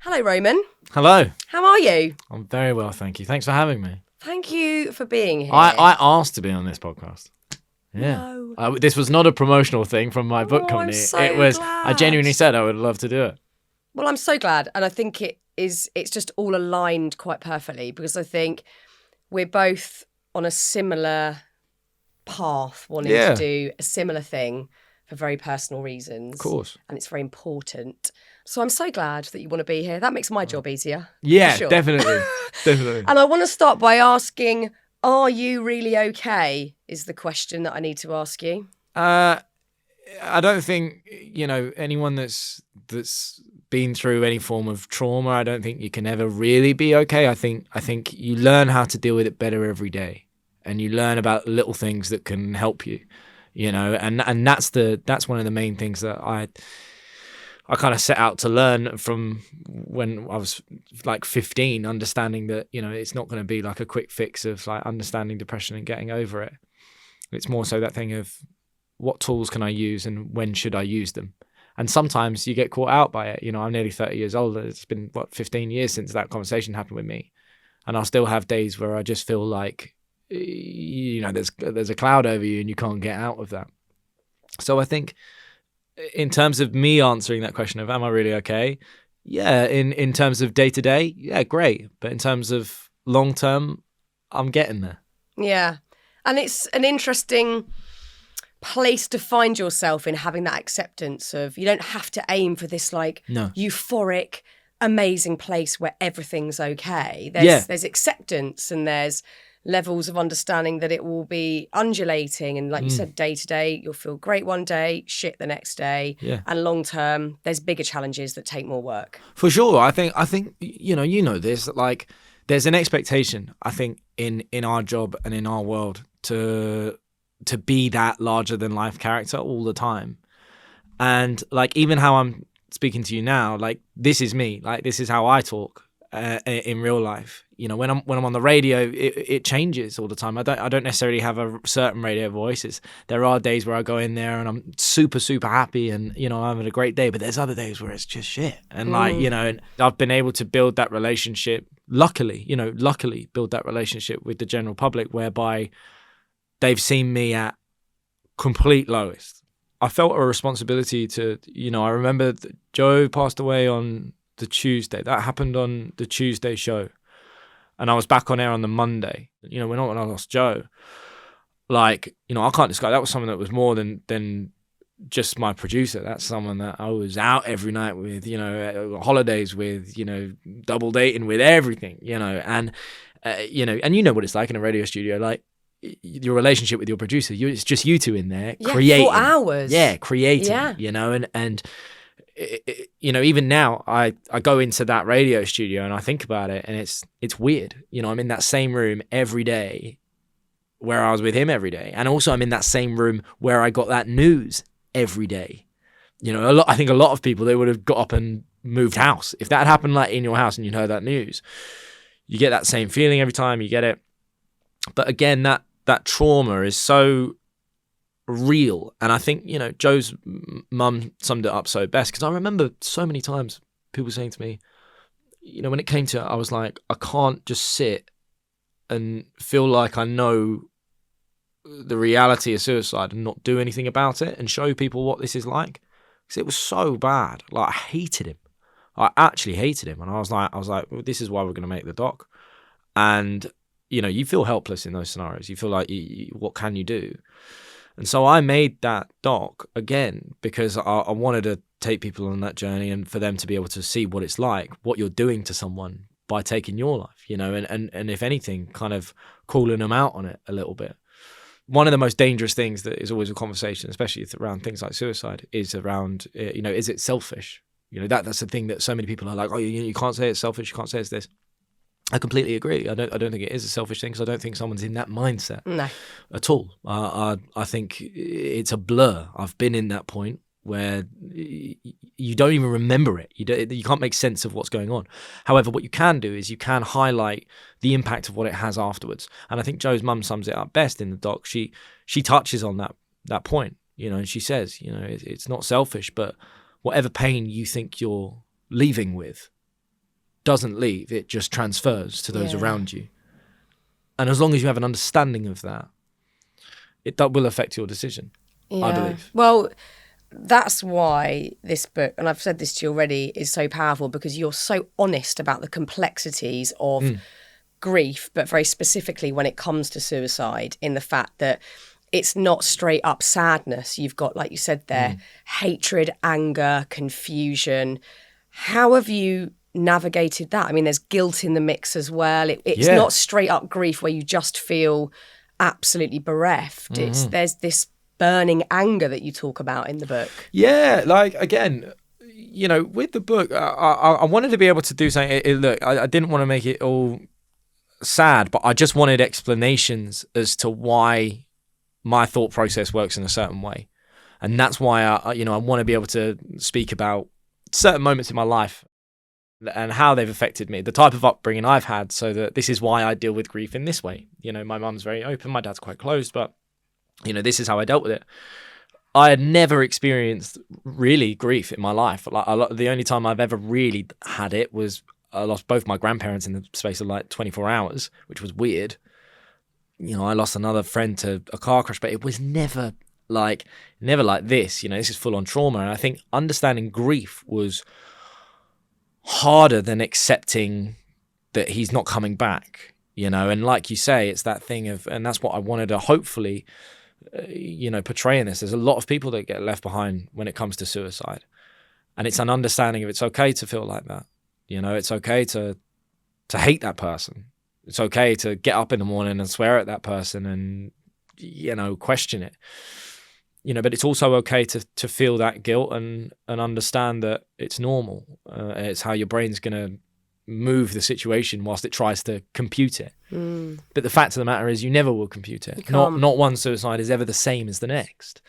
Hello, Roman. Hello. How are you? I'm very well, thank you. Thanks for having me. Thank you for being here. I asked to be on this podcast. Yeah. No. This was not a promotional thing from my book I'm company. so It was. glad. I genuinely said I would love to do it. Well, I'm so glad. And I think it's just all aligned quite perfectly because I think we're both on a similar path, wanting to do a similar thing for very personal reasons. Of course. And it's very important. So I'm so glad that you want to be here. That makes my job easier. Yeah, for sure. definitely. Definitely. And I want to start by asking, are you really okay? Is the question that I need to ask you. I don't think, anyone that's been through any form of trauma, I don't think you can ever really be okay. I think you learn how to deal with it better every day, and you learn about little things that can help you, and that's one of the main things that I kind of set out to learn from when I was like 15, understanding that, it's not going to be like a quick fix of like understanding depression and getting over it. It's more so that thing of what tools can I use and when should I use them? And sometimes you get caught out by it. I'm nearly 30 years old. It's been 15 years since that conversation happened with me. And I'll still have days where I just feel like, there's a cloud over you and you can't get out of that. So I think, in terms of me answering that question of am I really okay? Yeah, in terms of day to day, yeah, great. But in terms of long term, I'm getting there. Yeah. And it's an interesting place to find yourself in, having that acceptance of you don't have to aim for this euphoric, amazing place where everything's okay. There's acceptance and there's levels of understanding that it will be undulating, and like you said, day to day you'll feel great one day, shit the next day, and long term there's bigger challenges that take more work. For sure. I think this, like there's an expectation, I think, in our job and in our world to be that larger than life character all the time. And like even how I'm speaking to you now, like this is me, like this is how I talk in real life. When I'm on the radio, it changes all the time. I don't necessarily have a certain radio voice. There are days where I go in there and I'm super, super happy and, I'm having a great day, but there's other days where it's just shit. And and I've been able to build that relationship, luckily build that relationship with the general public whereby they've seen me at complete lowest. I felt a responsibility to, I remember Joe passed away on the Tuesday. That happened on the Tuesday show. And I was back on air on the Monday. When I lost Joe, I can't describe. That was someone that was more than just my producer. That's someone that I was out every night with, holidays with, double dating with, everything, and what it's like in a radio studio, like your relationship with your producer. It's just you two in there creating. 4 hours. Yeah, creating. And even now I go into that radio studio and I think about it and it's weird. I'm in that same room every day where I was with him every day. And also I'm in that same room where I got that news every day. I think a lot of people, they would have got up and moved house. If that had happened like in your house and you'd heard that news, you get that same feeling every time you get it. But again, that trauma is so real. And I think, Joe's mum summed it up so best, because I remember so many times people saying to me, when it came to it, I was like, I can't just sit and feel like I know the reality of suicide and not do anything about it and show people what this is like, because it was so bad. Like I hated him. I actually hated him. And I was like, well, this is why we're going to make the doc. And you feel helpless in those scenarios. You feel like, what can you do? And so I made that doc again because I wanted to take people on that journey and for them to be able to see what it's like, what you're doing to someone by taking your life, and if anything, kind of calling them out on it a little bit. One of the most dangerous things that is always a conversation, especially around things like suicide, is around, is it selfish? That's the thing that so many people are like, oh, you can't say it's selfish, you can't say it's this. I completely agree. I don't think it is a selfish thing, because I don't think someone's in that mindset at all. I think it's a blur. I've been in that point where you don't even remember it. You can't make sense of what's going on. However, what you can do is you can highlight the impact of what it has afterwards. And I think Joe's mum sums it up best in the doc. She touches on that point, and she says, it's not selfish, but whatever pain you think you're leaving with, doesn't leave, it just transfers to those around you. And as long as you have an understanding of that, that will affect your decision, I believe. Well, that's why this book, and I've said this to you already, is so powerful, because you're so honest about the complexities of grief, but very specifically when it comes to suicide, in the fact that it's not straight up sadness. You've got, like you said there, hatred, anger, confusion. How have you navigated that? I mean, there's guilt in the mix as well. It's not straight up grief where you just feel absolutely bereft. There's this burning anger that you talk about in the book. Yeah, like, again, you know, with the book, I wanted to be able to do something. Look, I didn't want to make it all sad, but I just wanted explanations as to why my thought process works in a certain way. And that's why I want to be able to speak about certain moments in my life and how they've affected me, the type of upbringing I've had, so that this is why I deal with grief in this way. You know, my mum's very open, my dad's quite closed, but, you know, this is how I dealt with it. I had never experienced really grief in my life. Like, the only time I've ever really had it was I lost both my grandparents in the space of like 24 hours, which was weird. You know, I lost another friend to a car crash, but it was never like this. You know, this is full on trauma. And I think understanding grief was harder than accepting that he's not coming back, you know. And like you say, it's that thing of, and that's what I wanted to hopefully, portray in this. There's a lot of people that get left behind when it comes to suicide. And it's an understanding of it's okay to feel like that. You know, it's okay to hate that person. It's okay to get up in the morning and swear at that person and, you know, question it. You know, but it's also okay to feel that guilt and understand that it's normal. It's how your brain's going to move the situation whilst it tries to compute it. But the fact of the matter is you never will compute it. Not one suicide is ever the same as the next.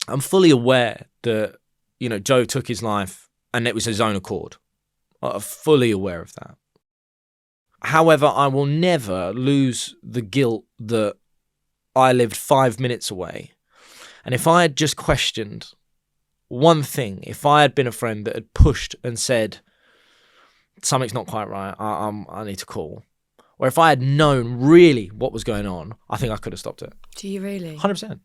I'm fully aware that, you know, Joe took his life and it was his own accord. I'm fully aware of that. However, I will never lose the guilt that I lived 5 minutes away. And if I had just questioned one thing, if I had been a friend that had pushed and said, something's not quite right, I need to call. Or if I had known really what was going on, I think I could have stopped it. Do you really? 100%.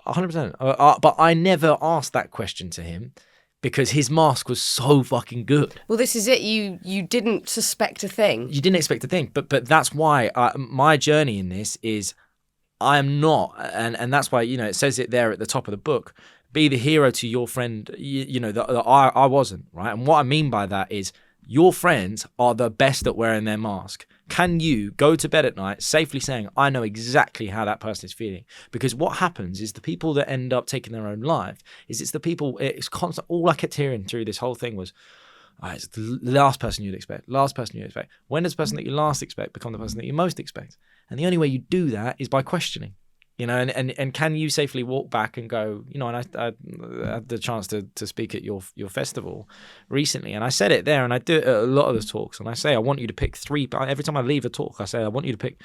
100%. But I never asked that question to him, because his mask was so fucking good. Well, this is it. You didn't suspect a thing. You didn't expect a thing. But that's why my journey in this is I am not. And that's why, you know, it says it there at the top of the book. Be the hero to your friend, you know, that I wasn't, right? And what I mean by that is your friends are the best at wearing their mask. Can you go to bed at night safely saying, I know exactly how that person is feeling? Because what happens is the people that end up taking their own life it's the people, it's constant. All I kept hearing through this whole thing was, it's the last person you'd expect, When does the person that you last expect become the person that you most expect? And the only way you do that is by questioning. You know, and can you safely walk back and go, you know, and I had the chance to speak at your festival recently, and I said it there, and I do it at a lot of the talks, and I say I want you to pick 3, every time I leave a talk, I say I want you to pick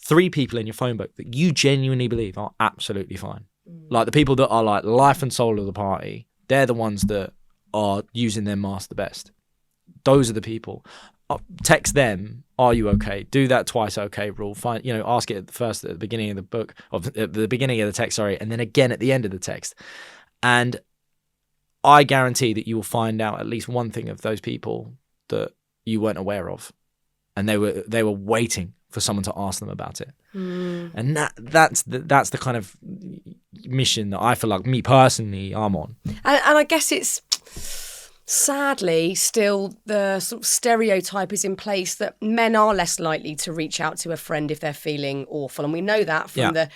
3 people in your phone book that you genuinely believe are absolutely fine. Like the people that are like life and soul of the party, they're the ones that are using their mask the best. Those are the people. Text them, are you okay? Do that twice okay rule. Find, you know, ask it first at the beginning of the book, at the beginning of the text, and then again at the end of the text. And I guarantee that you will find out at least one thing of those people that you weren't aware of, and they were waiting for someone to ask them about it. And that's the kind of mission that I feel like me personally I'm on. And I guess it's, sadly, still the sort of stereotype is in place that men are less likely to reach out to a friend if they're feeling awful. And we know that from the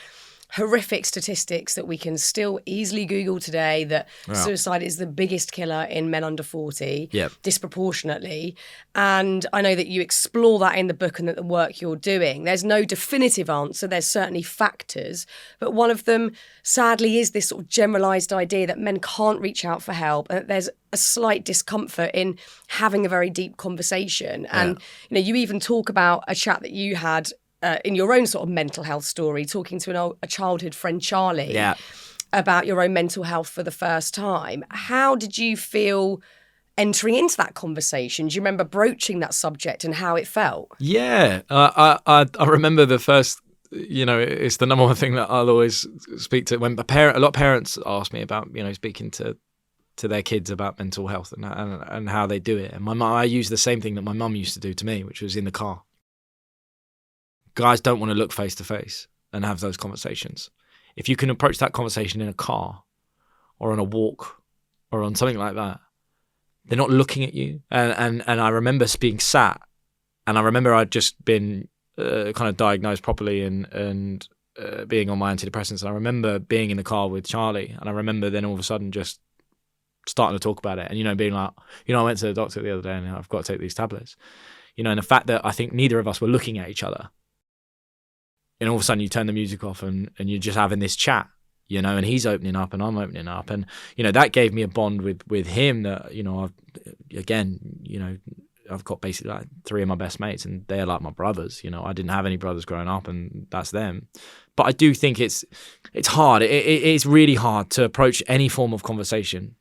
horrific statistics that we can still easily Google today, that suicide is the biggest killer in men under 40, disproportionately. And I know that you explore that in the book and that the work you're doing. There's no definitive answer. There's certainly factors. But one of them, sadly, is this sort of generalised idea that men can't reach out for help, and that there's a slight discomfort in having a very deep conversation. And, you know, you even talk about a chat that you had in your own sort of mental health story, talking to a childhood friend, Charlie, about your own mental health for the first time. How did you feel entering into that conversation? Do you remember broaching that subject and how it felt? Yeah, I remember the first. It's the number one thing that I'll always speak to when a lot of parents ask me about, speaking to their kids about mental health and how they do it. And I use the same thing that my mum used to do to me, which was in the car. Guys don't want to look face to face and have those conversations. If you can approach that conversation in a car or on a walk or on something like that, they're not looking at you. And I remember being sat, and I remember I'd just been kind of diagnosed properly and being on my antidepressants. And I remember being in the car with Charlie, and I remember then all of a sudden just starting to talk about it and, being like, I went to the doctor the other day and I've got to take these tablets, and the fact that I think neither of us were looking at each other, and all of a sudden you turn the music off and you're just having this chat, and he's opening up and I'm opening up. And, that gave me a bond with him that, I've got basically like 3 of my best mates and they're like my brothers. I didn't have any brothers growing up and that's them. But I do think it's hard. It's really hard to approach any form of conversation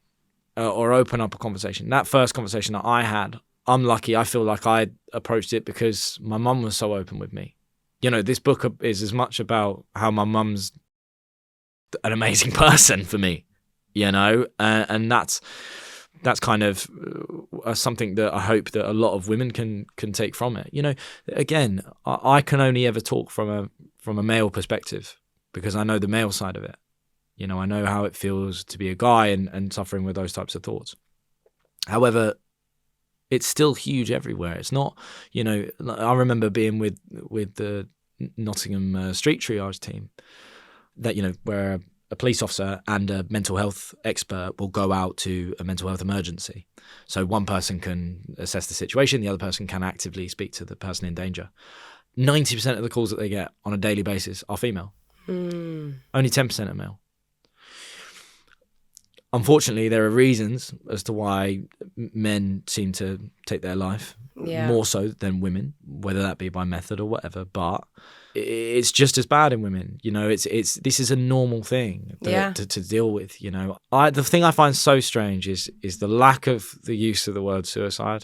or open up a conversation. That first conversation that I had, I'm lucky. I feel like I approached it because my mum was so open with me. This book is as much about how my mum's an amazing person for me, and that's kind of something that I hope that a lot of women can take from it. Again, I can only ever talk from a male perspective because I know the male side of it. I know how it feels to be a guy and suffering with those types of thoughts. However, it's still huge everywhere. It's not, I remember being with the Nottingham street triage team that, where a police officer and a mental health expert will go out to a mental health emergency. So one person can assess the situation, the other person can actively speak to the person in danger. 90% of the calls that they get on a daily basis are female. Only 10% are male. Unfortunately, there are reasons as to why men seem to take their life more so than women, whether that be by method or whatever. But it's just as bad in women. This is a normal thing to deal with. The thing I find so strange is the lack of the use of the word suicide.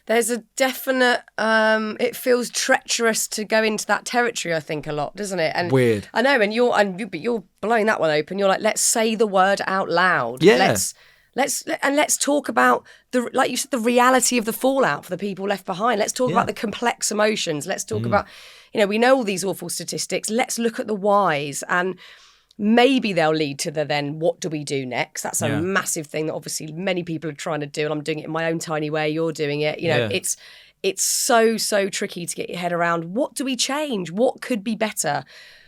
There's a definite, it feels treacherous to go into that territory, I think, a lot, doesn't it? And weird. I know, but you're blowing that one open. You're like, let's say the word out loud. Yeah. Let's talk about like you said, the reality of the fallout for the people left behind. Let's talk about the complex emotions. Let's talk about, we know all these awful statistics. Let's look at the whys, and maybe they'll lead to the then what do we do next? That's a massive thing that obviously many people are trying to do, and I'm doing it in my own tiny way. You're doing it. It's so tricky to get your head around. What do we change? What could be better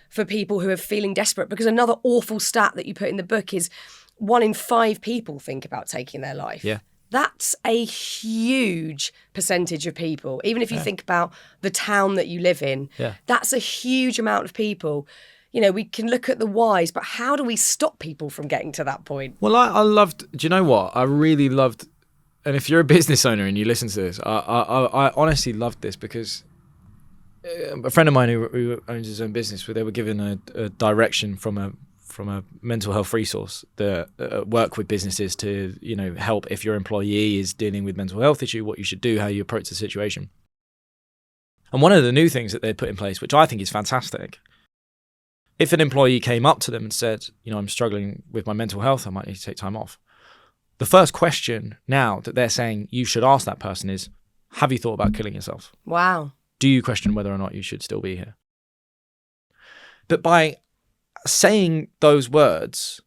for people who are feeling desperate? Because another awful stat that you put in the book is 1 in 5 people think about taking their life. Yeah. That's a huge percentage of people. Even if you think about the town that you live in, that's a huge amount of people. We can look at the whys, but how do we stop people from getting to that point? Well, I loved, do you know what? I really loved, and if you're a business owner and you listen to this, I honestly loved this because a friend of mine who owns his own business, where they were given a direction from a mental health resource that work with businesses to, help if your employee is dealing with mental health issue, what you should do, how you approach the situation. And one of the new things that they put in place, which I think is fantastic, if an employee came up to them and said, I'm struggling with my mental health, I might need to take time off. The first question now that they're saying you should ask that person is, have you thought about killing yourself? Wow. Do you question whether or not you should still be here? But by saying those words,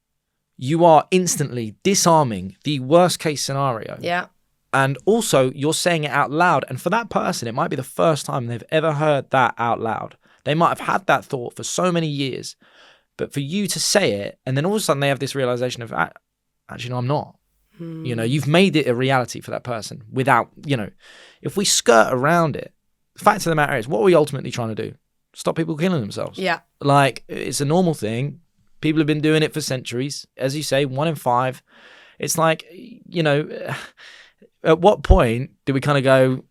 you are instantly disarming the worst case scenario. Yeah. And also you're saying it out loud. And for that person, it might be the first time they've ever heard that out loud. They might have had that thought for so many years, but for you to say it, and then all of a sudden they have this realization of, actually, no, I'm not. You've made it a reality for that person without, if we skirt around it, the fact of the matter is, what are we ultimately trying to do? Stop people killing themselves. Yeah. Like, it's a normal thing. People have been doing it for centuries. As you say, 1 in 5. It's like, at what point do we kind of go,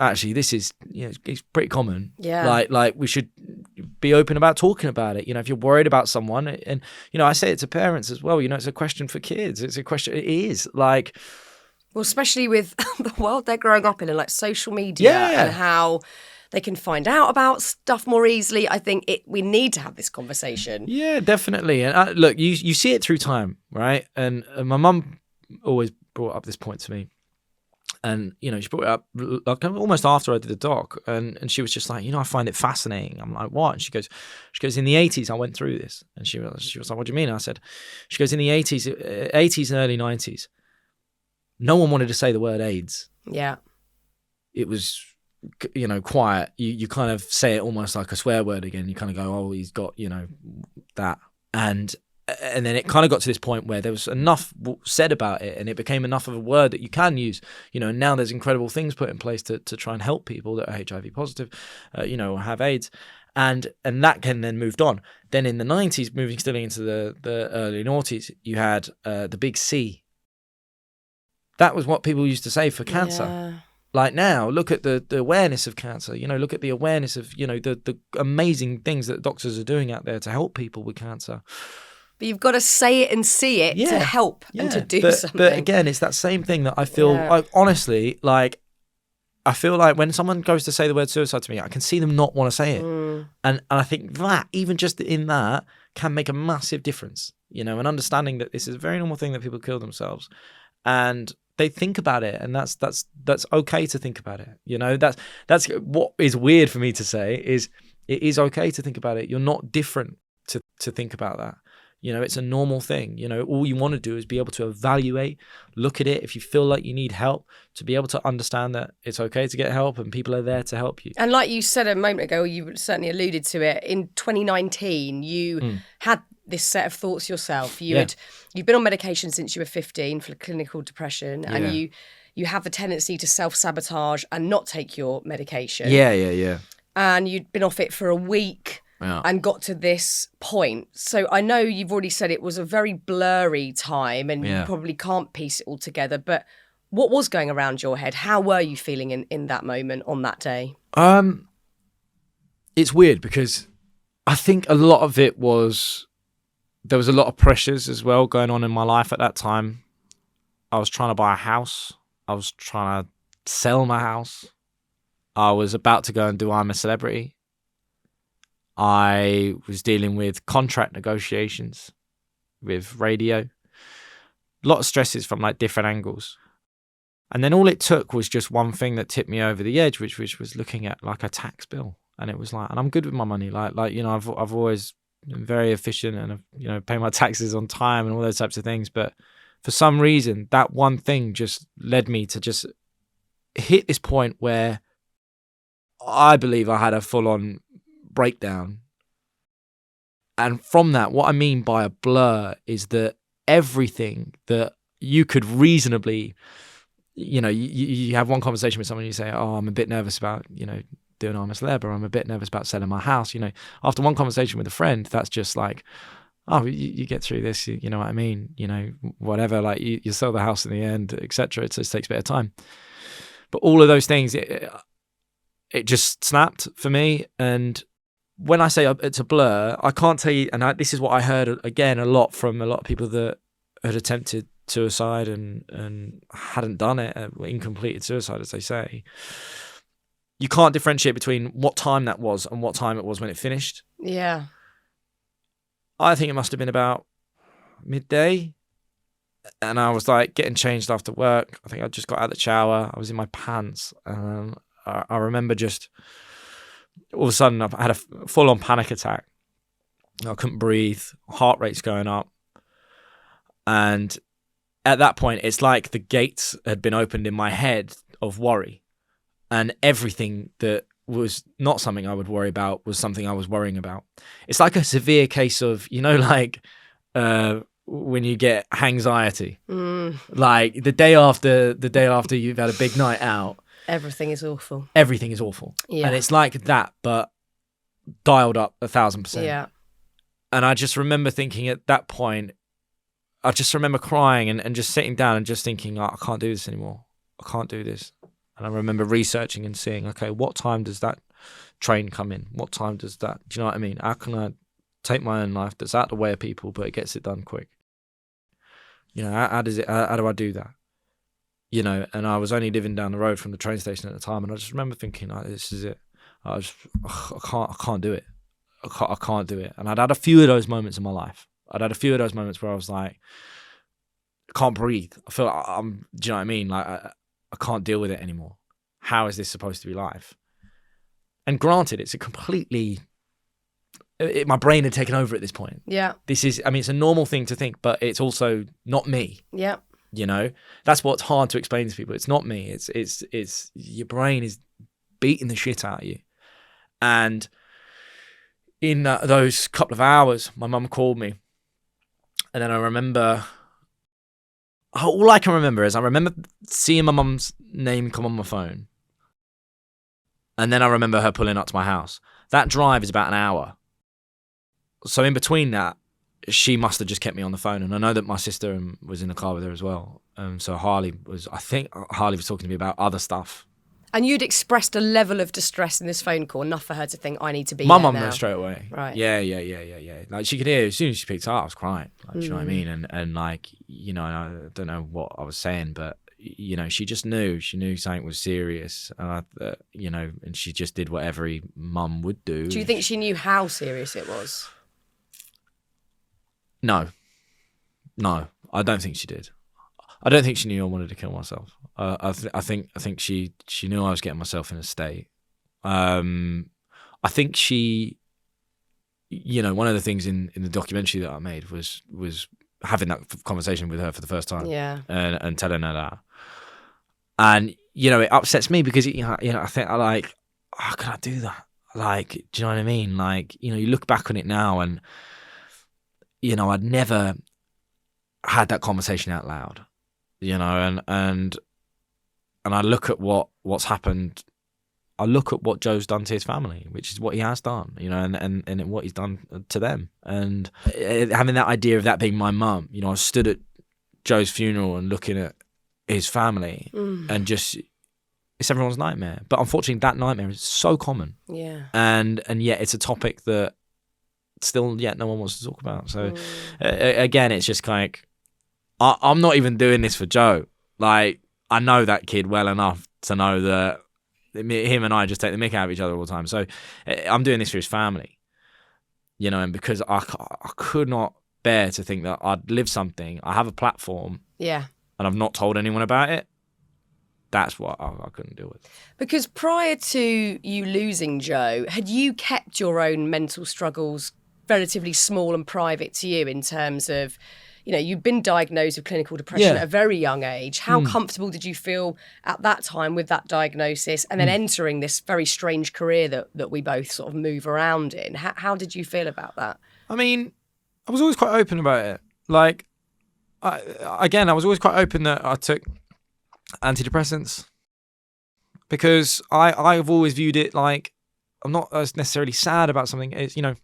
actually, this is, it's pretty common. Yeah. Like we should be open about talking about it. If you're worried about someone, and, I say it to parents as well, it's a question for kids. It's a question. It is like, Well, especially with the world they're growing up in and like social media and how they can find out about stuff more easily. I think we need to have this conversation. Yeah, definitely. And look, you see it through time, right? And my mum always brought up this point to me. And, you know, she brought it up like almost after I did the doc. And she was just like, you know, I find it fascinating. I'm like, what? And she goes, in the 80s, I went through this. And she was like, what do you mean? I said, she goes, in the 80s and early 90s, no one wanted to say the word AIDS. Yeah. It was, you know, quiet. You kind of say it almost like a swear word again. You kind of go, oh, he's got, you know, that. And then it kind of got to this point where there was enough said about it and it became enough of a word that you can use, you know, and now there's incredible things put in place to try and help people that are HIV positive, you know, or have AIDS. And that can then moved on. Then in the 90s, moving still into the early noughties, you had the big C. That was what people used to say for cancer. Yeah. Like now, look at the awareness of cancer, you know, look at the awareness of, you know, the amazing things that doctors are doing out there to help people with cancer. But you've got to say it and see it to help and to do something. But again, it's that same thing that I feel like, honestly, like, I feel like when someone goes to say the word suicide to me, I can see them not want to say it. And I think that, even just in that, can make a massive difference, you know, and understanding that this is a very normal thing that people kill themselves. And they think about it, and that's okay to think about it. You know, that's what is weird for me to say is it is okay to think about it. You're not different to think about that. You know, it's a normal thing. You know, all you want to do is be able to evaluate, look at it. If you feel like you need help, to be able to understand that it's okay to get help and people are there to help you. And like you said a moment ago, you certainly alluded to it, in 2019, you had this set of thoughts yourself. You've been on medication since you were 15 for clinical depression, and you have the tendency to self-sabotage and not take your medication. Yeah. And you'd been off it for a week. Yeah. And got to this point. So I know you've already said it was a very blurry time and you probably can't piece it all together, but what was going around your head? How were you feeling in that moment on that day? It's weird because I think a lot of it was, there was a lot of pressures as well going on in my life at that time. I was trying to buy a house. I was trying to sell my house. I was about to go and do I'm a Celebrity. I was dealing with contract negotiations with radio. A lot of stresses from like different angles. And then all it took was just one thing that tipped me over the edge, which was looking at like a tax bill. And it was like, and I'm good with my money. Like you know, I've always been very efficient and, you know, pay my taxes on time and all those types of things. But for some reason, that one thing just led me to just hit this point where I believe I had a full-on breakdown. And from that, what I mean by a blur is that everything that you could reasonably, you know, you have one conversation with someone, you say, oh, I'm a bit nervous about, you know, doing I'm a Celeb, or I'm a bit nervous about selling my house. You know, after one conversation with a friend, that's just like, oh, you get through this, you know what I mean? You know, whatever, like you sell the house in the end, etc. It just takes a bit of time. But all of those things, it just snapped for me. And when I say it's a blur, I can't tell you, and this is what I heard again a lot from a lot of people that had attempted suicide and hadn't done it, incompleted suicide, as they say. You can't differentiate between what time that was and what time it was when it finished. Yeah. I think it must have been about midday. And I was like getting changed after work. I think I just got out of the shower. I was in my pants. I remember just all of a sudden I had a full-on panic attack. I couldn't breathe. Heart rate's going up. And at that point, it's like the gates had been opened in my head of worry. And everything that was not something I would worry about was something I was worrying about. It's like a severe case of, you know, like when you get anxiety, like the day after you've had a big night out. Everything is awful. Everything is awful. Yeah. And it's like that, but dialed up 1,000%. Yeah. And I just remember thinking at that point, I just remember crying and just sitting down and just thinking, oh, I can't do this anymore. I can't do this. And I remember researching and seeing, okay, what time does that train come in? What time does that, do you know what I mean? How can I take my own life that's out the way of people, but it gets it done quick? You know, how do I do that? you know, and I was only living down the road from the train station at the time, and I just remember thinking, like, this is it. I can't do it. I can't do it. And I'd had a few of those moments in my life. I'd had a few of those moments where I was like, I can't breathe. I feel like do you know what I mean? Like, I can't deal with it anymore. How is this supposed to be life? And granted, it's a completely, my brain had taken over at this point. Yeah. This is, I mean, it's a normal thing to think, but it's also not me. Yeah. You know, that's what's hard to explain to people. It's not me. It's your brain is beating the shit out of you. And in those couple of hours, my mum called me. And then I remember, all I can remember is I remember seeing my mum's name come on my phone. And then I remember her pulling up to my house. That drive is about an hour. So in between that, she must have just kept me on the phone. And I know that my sister was in the car with her as well. So I think Harley was talking to me about other stuff. And you'd expressed a level of distress in this phone call, enough for her to think, I need to be My here mum now. knew straight away. Right. Yeah. Like, she could hear, as soon as she picked up, I was crying. Like, do you know what I mean? And like, you know, I don't know what I was saying, but, you know, she just knew. She knew something was serious. And you know, and she just did what every mum would do. Do you think she knew how serious it was? No, I don't think she did. I don't think she knew I wanted to kill myself. I think she knew I was getting myself in a state. I think she, you know, one of the things in the documentary that I made was having that conversation with her for the first time. Yeah. And telling her that. And, you know, it upsets me because, you know, I think how can I do that? Like, do you know what I mean? Like, you know, you look back on it now and, you know, I'd never had that conversation out loud, you know, and I look at what's happened. I look at what Joe's done to his family, which is what he has done, you know, and what he's done to them. And having that idea of that being my mum, you know, I stood at Joe's funeral and looking at his family and just, it's everyone's nightmare. But unfortunately, that nightmare is so common. Yeah. And yet it's a topic that still yet no one wants to talk about. So again, it's just like, I'm not even doing this for Joe. Like, I know that kid well enough to know that him and I just take the mick out of each other all the time. So I'm doing this for his family, you know, and because I could not bear to think that I'd live something. I have a platform. Yeah. And I've not told anyone about it. That's what I couldn't deal with. Because prior to you losing Joe, had you kept your own mental struggles relatively small and private to you in terms of, you know, you've been diagnosed with clinical depression at a very young age. How comfortable did you feel at that time with that diagnosis and then entering this very strange career that we both sort of move around in? How did you feel about that? I mean, I was always quite open about it. Like, I was always quite open that I took antidepressants because I've always viewed it like I'm not necessarily sad about something. It's, you know,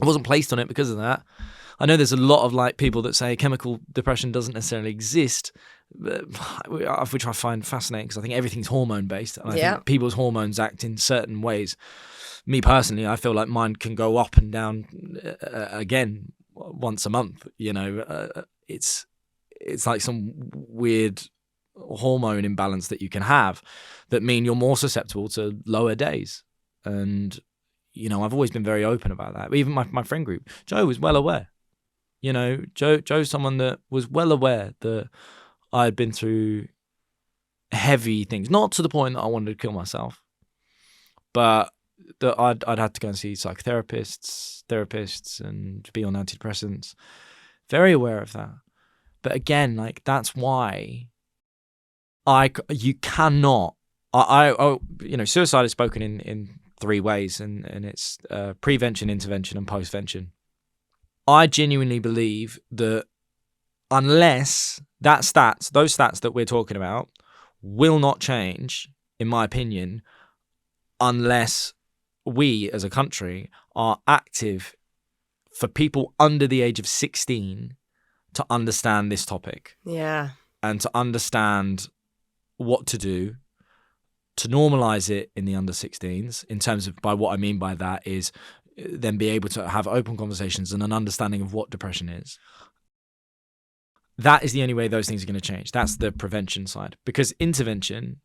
I wasn't placed on it because of that. I know there's a lot of like people that say chemical depression doesn't necessarily exist, which I find fascinating because I think everything's hormone based and I think people's hormones act in certain ways. Me personally, I feel like mine can go up and down again once a month. You know, it's like some weird hormone imbalance that you can have that mean you're more susceptible to lower days. And, you know, I've always been very open about that. Even my friend group, Joe was well aware. You know, Joe's someone that was well aware that I had been through heavy things, not to the point that I wanted to kill myself, but that I'd had to go and see therapists and be on antidepressants. Very aware of that. But again, like, that's why you cannot, you know, suicide is spoken in 3 ways and it's prevention, intervention and postvention. I genuinely believe that unless those stats that we're talking about will not change, in my opinion, unless we as a country are active for people under the age of 16 to understand this topic. Yeah. And to understand what to do, to normalize it in the under 16s, in terms of, by what I mean by that is then be able to have open conversations and an understanding of what depression is. that is the only way those things are going to change. That's the prevention side. Because intervention,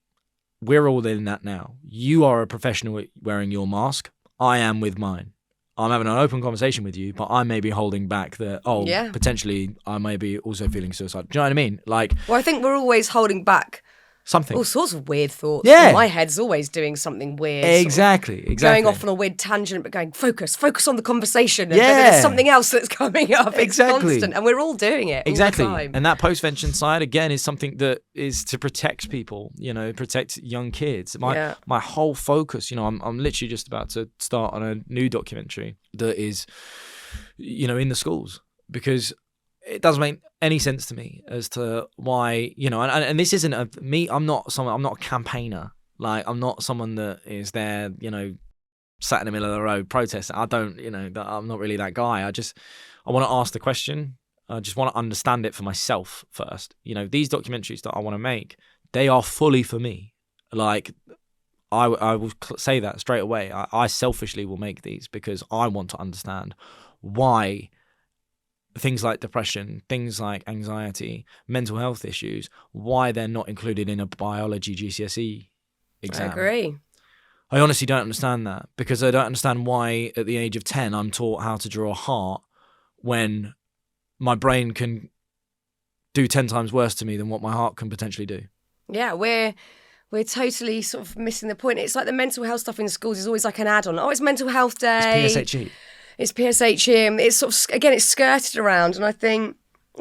we're all in that now. You are a professional at wearing your mask. I am with mine. I'm having an open conversation with you, but I may be holding back potentially I may be also feeling suicidal. Do you know what I mean? Like, well, I think we're always holding back something. All sorts of weird thoughts. Yeah. My head's always doing something weird. Exactly. Going off on a weird tangent, but going, focus on the conversation. And then there's something else that's coming up. It's constant. And we're all doing it exactly. all the time. And that postvention side, again, is something that is to protect people, protect young kids. My whole focus, I'm literally just about to start on a new documentary that is, in the schools, because it doesn't make any sense to me as to why, and this isn't me. I'm not a campaigner. Like, I'm not someone that is there, sat in the middle of the road protesting. I'm not really that guy. I want to ask the question. I just want to understand it for myself first. These documentaries that I want to make, they are fully for me. Like, I will say that straight away. I selfishly will make these because I want to understand why things like depression, things like anxiety, mental health issues, why they're not included in a biology GCSE exam. I agree. I honestly don't understand that, because I don't understand why at the age of 10 I'm taught how to draw a heart when my brain can do 10 times worse to me than what my heart can potentially do. Yeah, we're totally sort of missing the point. It's like the mental health stuff in schools is always like an add-on. Oh, it's mental health day. It's PSHE. It's PSHE. It's sort of, again, it's skirted around. And I think,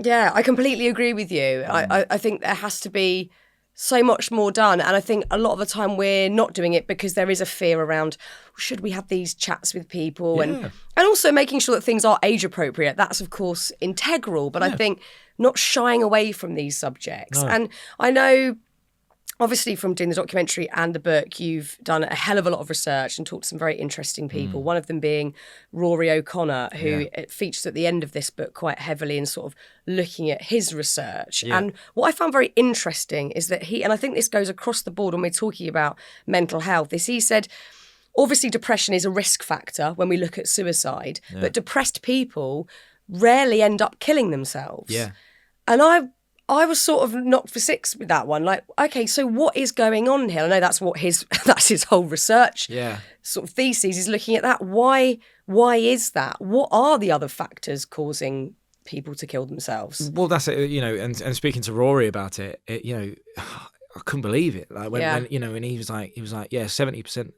I completely agree with you. I think there has to be so much more done. And I think a lot of the time we're not doing it because there is a fear around, should we have these chats with people? And also making sure that things are age appropriate. That's, of course, integral. But I think not shying away from these subjects. No. And I know, obviously, from doing the documentary and the book, you've done a hell of a lot of research and talked to some very interesting people, one of them being Rory O'Connor, who features at the end of this book quite heavily in sort of looking at his research. Yeah. And what I found very interesting is that and I think this goes across the board when we're talking about mental health, is he said, obviously depression is a risk factor when we look at suicide, but depressed people rarely end up killing themselves. Yeah. And I was sort of knocked for six with that one. Like, okay, so what is going on here? I know that's his whole research sort of thesis is looking at that. Why is that? What are the other factors causing people to kill themselves? Well, that's it, and speaking to Rory about it, I couldn't believe it. Like when and he was like, 70%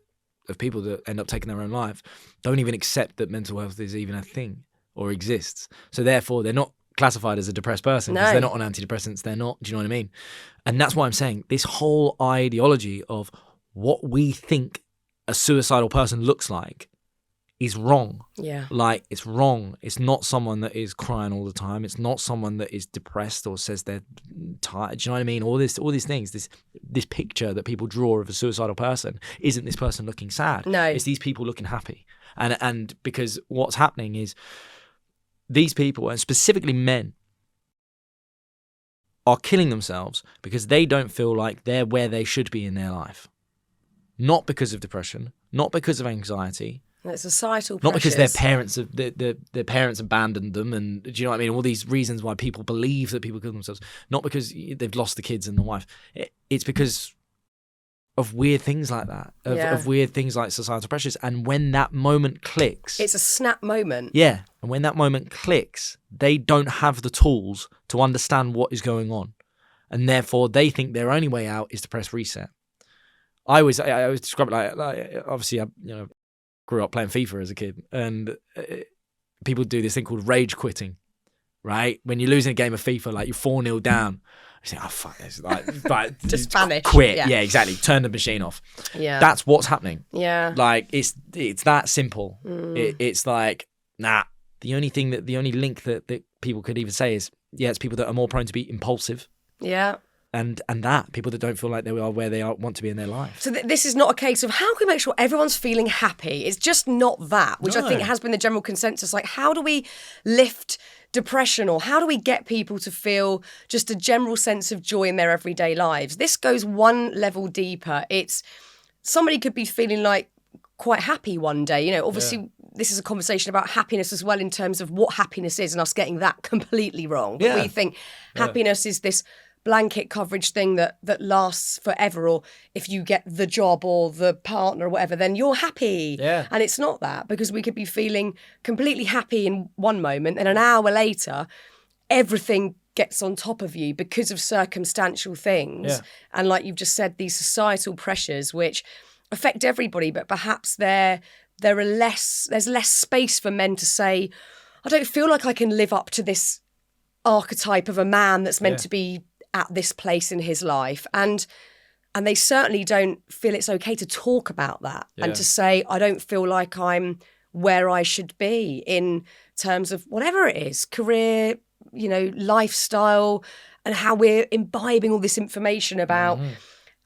of people that end up taking their own life don't even accept that mental health is even a thing or exists. So therefore, they're not classified as a depressed person because they're not on antidepressants. They're not. Do you know what I mean? And that's why I'm saying this whole ideology of what we think a suicidal person looks like is wrong. Yeah. Like, it's wrong. It's not someone that is crying all the time. It's not someone that is depressed or says they're tired. Do you know what I mean? All these things, this picture that people draw of a suicidal person isn't this person looking sad. No. It's these people looking happy. And because what's happening is these people, and specifically men, are killing themselves because they don't feel like they're where they should be in their life. Not because of depression, not because of anxiety. It's societal pressures. Not because their parents abandoned them, and do you know what I mean? All these reasons why people believe that people kill themselves. Not because they've lost the kids and the wife. It's because of weird things like that, of weird things like societal pressures. And when that moment clicks... It's a snap moment. Yeah. And when that moment clicks, they don't have the tools to understand what is going on. And therefore, they think their only way out is to press reset. I always describe it like obviously, I grew up playing FIFA as a kid. And people do this thing called rage quitting, right? When you're losing a game of FIFA, like you're 4-0 down. You think, oh, fuck this. Like, just vanish. Quit. Yeah, exactly. Turn the machine off. Yeah. That's what's happening. Yeah. Like, it's that simple. It's like, nah. The only link that people could even say is, it's people that are more prone to be impulsive. Yeah. And that, people that don't feel like they are where they want to be in their life. So this is not a case of how can we make sure everyone's feeling happy. It's just not that, which I think has been the general consensus. Like, how do we lift depression, or how do we get people to feel just a general sense of joy in their everyday lives? This goes one level deeper. It's somebody could be feeling like quite happy one day. You know, obviously this is a conversation about happiness as well in terms of what happiness is and us getting that completely wrong. But we think happiness is this blanket coverage thing that lasts forever, or if you get the job or the partner or whatever, then you're happy. Yeah. And it's not that, because we could be feeling completely happy in one moment and an hour later, everything gets on top of you because of circumstantial things. Yeah. And like you've just said, these societal pressures, which affect everybody, but perhaps there's less space for men to say, I don't feel like I can live up to this archetype of a man that's meant to be at this place in his life. And they certainly don't feel it's okay to talk about that and to say, I don't feel like I'm where I should be in terms of whatever it is, career, you know, lifestyle, and how we're imbibing all this information about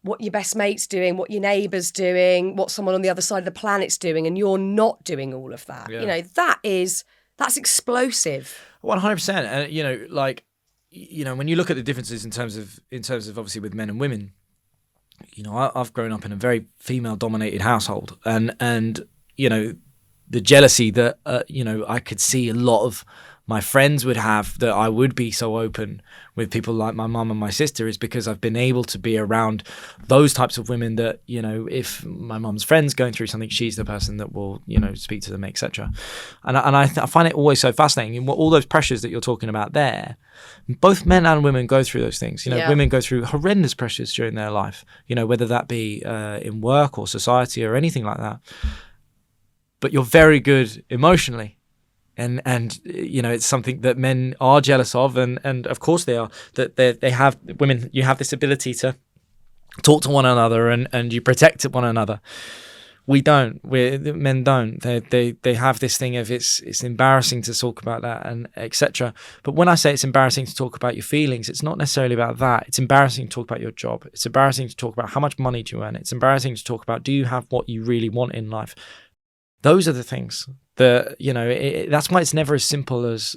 what your best mate's doing, what your neighbour's doing, what someone on the other side of the planet's doing, and you're not doing all of that. You know, that's explosive. 100%. And, you know, like, you know, when you look at the differences in terms of obviously with men and women, you know, I've grown up in a very female-dominated household, and you know, the jealousy that you know, I could see a lot of my friends would have, that I would be so open with people like my mum and my sister, is because I've been able to be around those types of women that, you know, if my mum's friend's going through something, she's the person that will, you know, speak to them, etc. And I find it always so fascinating. And all those pressures that you're talking about there, both men and women go through those things. You know, women go through horrendous pressures during their life, you know, whether that be in work or society or anything like that. But you're very good emotionally. And you know, it's something that men are jealous of, and of course they are, that they have, women, you have this ability to talk to one another and you protect one another. We don't. Men don't. They have this thing of it's embarrassing to talk about that, and etc. But when I say it's embarrassing to talk about your feelings, it's not necessarily about that. It's embarrassing to talk about your job. It's embarrassing to talk about how much money do you earn. It's embarrassing to talk about, do you have what you really want in life? Those are the things that, you know, that's why it's never as simple as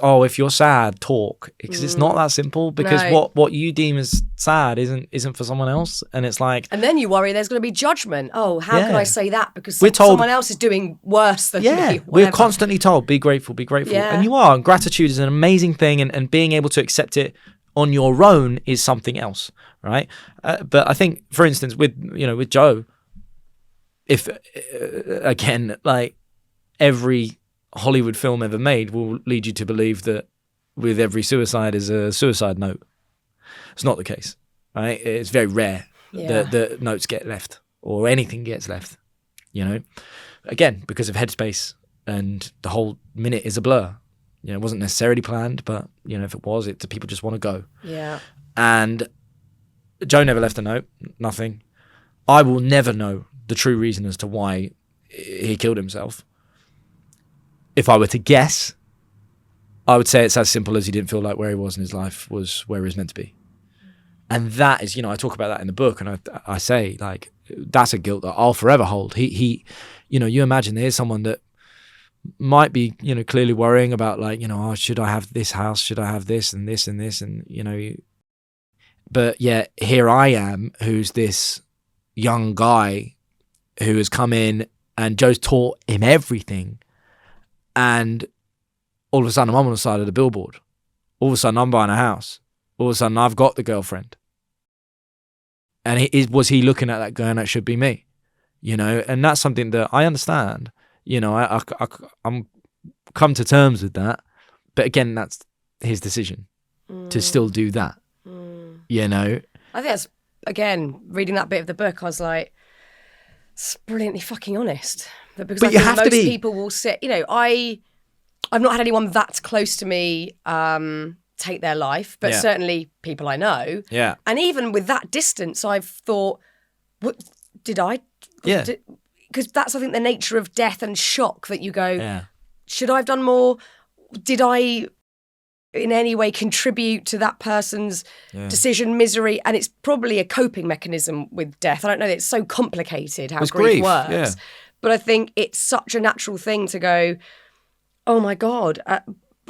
oh, if you're sad, talk, because it's not that simple, because what you deem as sad isn't for someone else. And it's like, and then you worry there's going to be judgment. Oh, how can I say that, because we're told someone else is doing worse than me. We're constantly told, be grateful, and you are, and gratitude is an amazing thing, and being able to accept it on your own is something else, right? But I think, for instance, with Joe, if again, like, every Hollywood film ever made will lead you to believe that with every suicide is a suicide note. It's not the case, right? It's very rare that notes get left or anything gets left, you know, again, because of headspace, and the whole minute is a blur. You know, it wasn't necessarily planned, but, you know, if it was, people just want to go. Yeah. And Joe never left a note, nothing. I will never know the true reason as to why he killed himself. If I were to guess, I would say it's as simple as he didn't feel like where he was in his life was where he was meant to be. And that is, you know, I talk about that in the book, and I say, like, that's a guilt that I'll forever hold. He, you know, you imagine there's someone that might be, you know, clearly worrying about, like, you know, oh, should I have this house? Should I have this and this and this? And, you know, but yet here I am, who's this young guy who has come in, and Joe's taught him everything. And all of a sudden I'm on the side of the billboard. All of a sudden I'm buying a house. All of a sudden I've got the girlfriend. And was he looking at that going, that should be me? You know, and that's something that I understand. You know, I'm come to terms with that. But again, that's his decision to still do that. You know? I think that's, again, reading that bit of the book, I was like, it's brilliantly fucking honest. Because I think most people will sit, you know, I've not had anyone that close to me take their life, but certainly people I know. Yeah. And even with that distance, I've thought, what did I? Yeah. Because that's, I think, the nature of death and shock, that you go, should I have done more? Did I in any way contribute to that person's decision, misery? And it's probably a coping mechanism with death. I don't know, it's so complicated how grief works. Yeah. But I think it's such a natural thing to go, oh my God,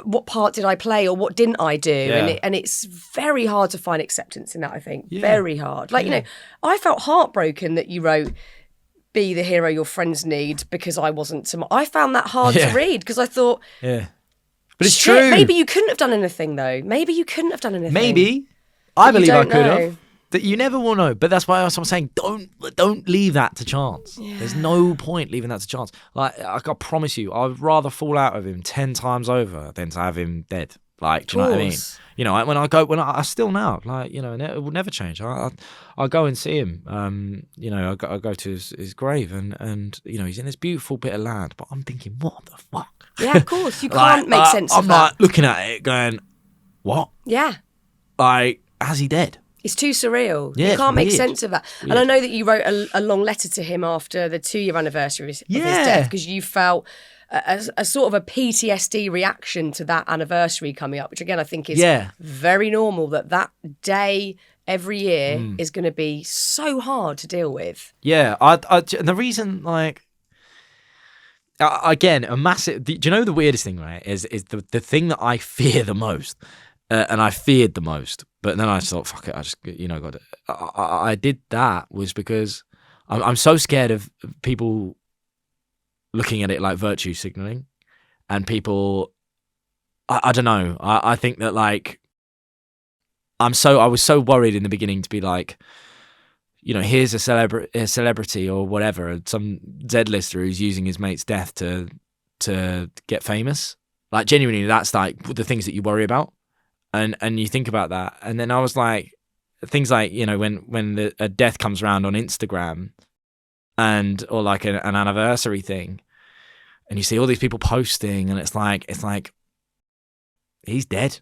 what part did I play, or what didn't I do? Yeah. And it's very hard to find acceptance in that, I think. Yeah. Very hard. Like, you know, I felt heartbroken that you wrote be the hero your friends need because I wasn't tomorrow. I found that hard to read because I thought, but it's true. Maybe you couldn't have done anything though. Maybe you couldn't have done anything. Maybe I believe I could have. That you never will know. But that's why I'm saying don't leave that to chance. Yeah. There's no point leaving that to chance. Like I promise you, I'd rather fall out with him 10 times over than to have him dead. Like, do you know what I mean? You know, when I still now, like, you know, and it will never change. I go and see him. You know, I go to his grave, and you know, he's in this beautiful bit of land. But I'm thinking, what the fuck? Yeah, of course, you can't make sense of that. I'm like looking at it, going, what? Yeah. Like, how's he dead? It's too surreal. Yeah, you can't make sense of that. Weird. And I know that you wrote a long letter to him after the 2-year anniversary of his death because you felt a sort of a PTSD reaction to that anniversary coming up, which again I think is very normal. That day every year is going to be so hard to deal with. Yeah, and the reason, like, again, a massive. Do you know the weirdest thing, right? Is the thing that I fear the most. And I feared the most, but then I thought, fuck it, I just, you know, got it. I did that was because I'm so scared of people looking at it like virtue signaling, and people, I don't know. I think that, like, I was so worried in the beginning to be like, you know, here's a celebrity or whatever, some Z-lister who's using his mate's death to get famous. Like, genuinely, that's like the things that you worry about. And you think about that, and then I was like, things like, you know, when a death comes around on Instagram, or like an anniversary thing, and you see all these people posting, and it's like he's dead.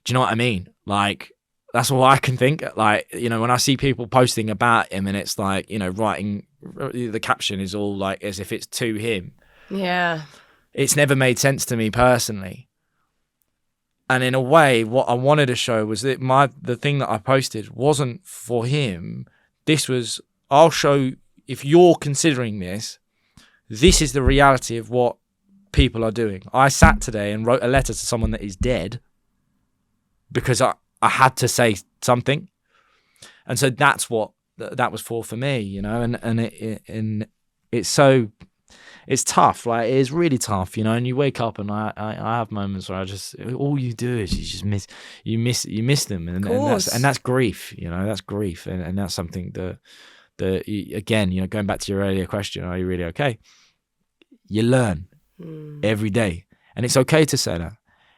Do you know what I mean? Like, that's all I can think. Like, you know, when I see people posting about him, and it's like, you know, writing, the caption is all like as if it's to him. Yeah, it's never made sense to me personally. And in a way, what I wanted to show was that the thing that I posted wasn't for him. This was, I'll show, if you're considering this is the reality of what people are doing. I sat today and wrote a letter to someone that is dead because I had to say something. And so that's what that was for me, you know, and it's so... It's tough, like, it is really tough, you know, and you wake up and I have moments where all you do is you miss them, and that's grief, you know, that's grief, and that's something that again, you know, going back to your earlier question, are you really okay? You learn every day, and it's okay to say that,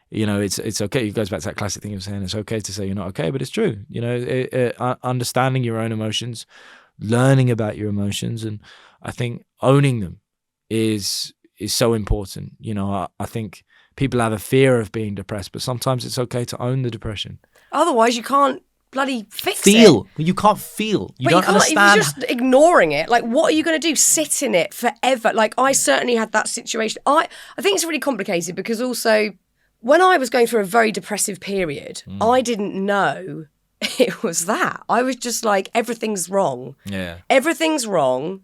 you know, it's okay. It goes back to that classic thing of saying it's okay to say you're not okay, but it's true, you know, understanding your own emotions, learning about your emotions, and I think owning them is so important. You know, I think people have a fear of being depressed, but sometimes it's okay to own the depression. Otherwise, you can't bloody fix it. You can't feel. You don't understand. If you're just ignoring it, like, what are you going to do? Sit in it forever? Like, I certainly had that situation. I think it's really complicated because also when I was going through a very depressive period, I didn't know it was that. I was just like, everything's wrong. Yeah. Everything's wrong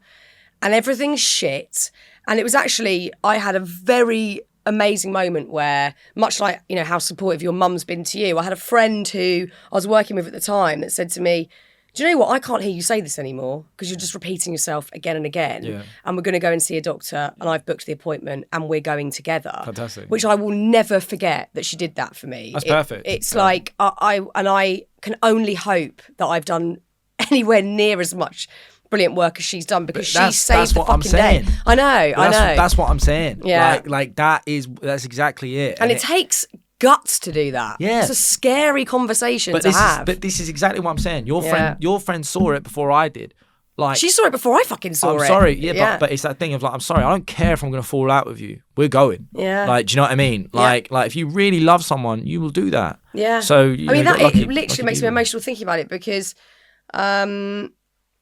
and everything's shit. And it was actually, I had a very amazing moment where, much like, you know, how supportive your mum's been to you, I had a friend who I was working with at the time that said to me, do you know what, I can't hear you say this anymore because you're just repeating yourself again and again. Yeah. And we're going to go and see a doctor, and I've booked the appointment and we're going together. Fantastic. Which I will never forget that she did that for me. That's perfect. It's like, I can only hope that I've done anywhere near as much brilliant work as she's done, because she saved the fucking day. I know. That's what I'm saying. Yeah. Like that's exactly it. And it takes guts to do that. Yeah. It's a scary conversation to have. But this is exactly what I'm saying. Your friend saw it before I did. Like, she saw it before I fucking saw it. I'm sorry, but it's that thing of like, I'm sorry, I don't care if I'm going to fall out with you. We're going. Yeah. Like, do you know what I mean? Like if you really love someone, you will do that. Yeah. So it literally makes me emotional thinking about it, because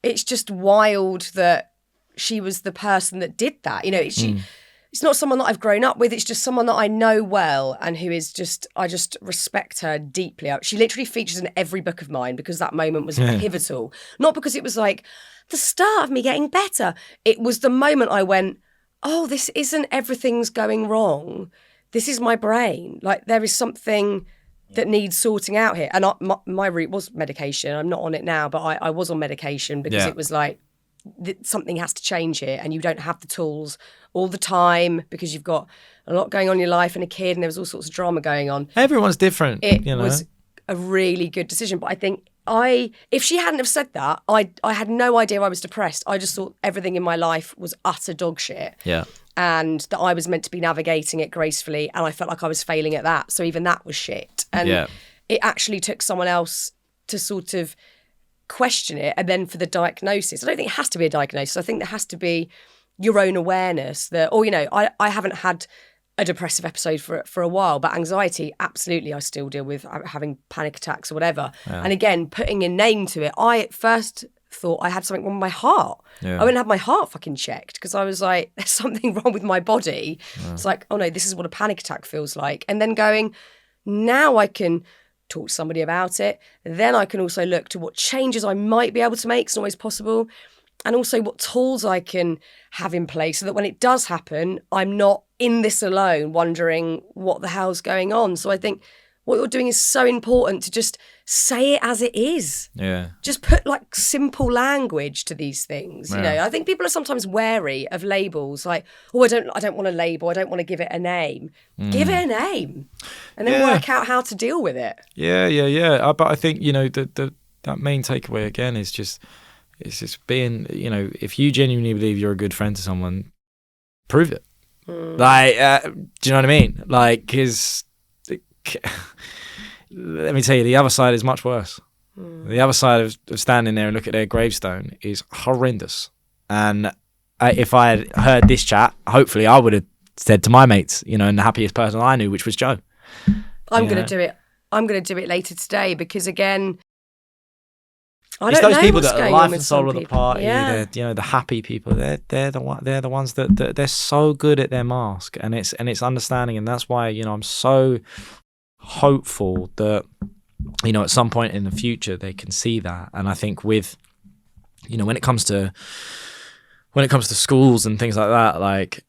it's just wild that she was the person that did that. You know, it's not someone that I've grown up with. It's just someone that I know well, and who is just, I just respect her deeply. She literally features in every book of mine because that moment was pivotal. Not because it was like the start of me getting better. It was the moment I went, oh, this isn't everything's going wrong. This is my brain. Like, there is something that needs sorting out here. And my route was medication. I'm not on it now, but I was on medication because it was like, something has to change here, and you don't have the tools all the time because you've got a lot going on in your life and a kid, and there was all sorts of drama going on. Everyone's different. It was a really good decision. But I think if she hadn't have said that, I had no idea I was depressed. I just thought everything in my life was utter dog shit. Yeah. And that I was meant to be navigating it gracefully, and I felt like I was failing at that. So even that was shit. And it actually took someone else to sort of question it, and then for the diagnosis. I don't think it has to be a diagnosis. I think there has to be your own awareness that, I haven't had a depressive episode for a while, but anxiety, absolutely, I still deal with having panic attacks or whatever. Yeah. And again, putting a name to it, I at first thought I had something wrong with my heart. Yeah. I went and had my heart fucking checked because I was like, there's something wrong with my body. Yeah. It's like, oh no, this is what a panic attack feels like. And then going, now I can talk to somebody about it. Then I can also look to what changes I might be able to make. It's not always possible. And also what tools I can have in place so that when it does happen, I'm not in this alone wondering what the hell's going on. So I think what you're doing is so important, to just say it as it is. Yeah. Just put like simple language to these things. Yeah. You know, I think people are sometimes wary of labels, like, oh, I don't want a label, I don't want to give it a name. Give it a name, and then work out how to deal with it. Yeah. But I think, that main takeaway again is just being, if you genuinely believe you're a good friend to someone, prove it. Like, do you know what I mean? Like, because let me tell you, the other side is much worse. The other side of standing there and look at their gravestone is horrendous. And if I had heard this chat, hopefully I would have said to my mates, and the happiest person I knew, which was Joe. I'm going to do it. I'm going to do it later today because, again, it's those people that are life and soul of the party. Yeah. They're the happy people. They're the ones that they're so good at their mask, and it's understanding, and that's why I'm so hopeful that at some point in the future they can see that. And I think with when it comes to schools and things like that, like